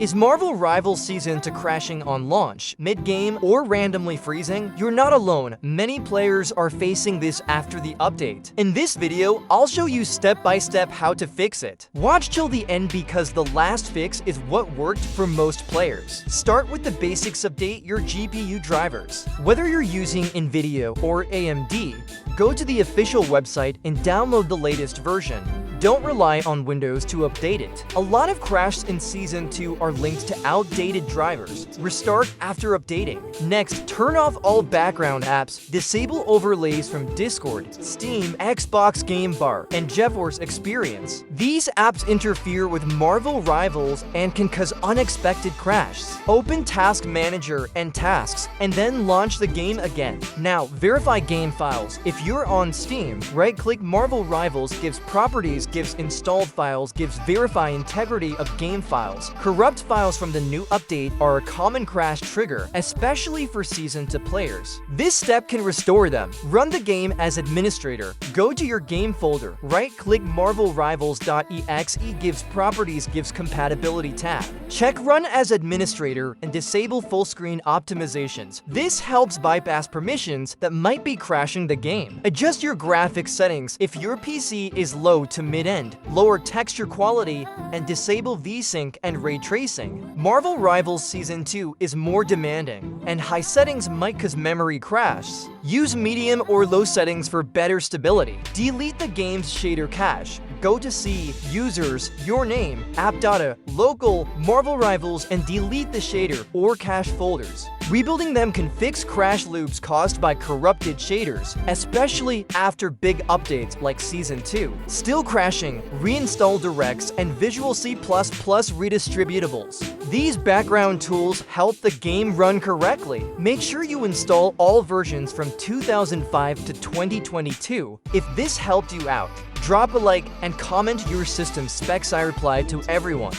Is Marvel Rivals Season 2 crashing on launch, mid-game, or randomly freezing? You're not alone. Many players are facing this after the update. In this video, I'll show you step-by-step how to fix it. Watch till the end because the last fix is what worked for most players. Start with the basics. Update your GPU drivers. Whether you're using NVIDIA or AMD, go to the official website and download the latest version. Don't rely on Windows to update it. A lot of crashes in Season 2 are linked to outdated drivers. Restart after updating. Next, turn off all background apps. Disable overlays from Discord, Steam, Xbox Game Bar, and GeForce Experience. These apps interfere with Marvel Rivals and can cause unexpected crashes. Open Task Manager and Tasks, and then launch the game again. Now, verify game files. If you're on Steam, right-click Marvel Rivals, gives properties, gives installed files, gives verify integrity of game files. Corrupt files from the new update are a common crash trigger, especially for Season 2 players. This step can restore them. Run the game as administrator. Go to your game folder. Right-click marvelrivals.exe, gives properties, gives compatibility tab. Check Run as administrator and disable full screen optimizations. This helps bypass permissions that might be crashing the game. Adjust your graphics settings if your PC is low to mid-end. Lower texture quality and disable VSync and ray tracing. Marvel Rivals Season 2 is more demanding, and high settings might cause memory crashes. Use medium or low settings for better stability. Delete the game's shader cache. Go to C, Users, Your Name, App Data, Local, Marvel Rivals, and delete the shader or cache folders. Rebuilding them can fix crash loops caused by corrupted shaders, especially after big updates like Season 2. Still crashing, reinstall directs and Visual C++ redistributables. These background tools help the game run correctly. Make sure you install all versions from 2005 to 2022. If this helped you out, drop a like and comment your system specs. I reply to everyone.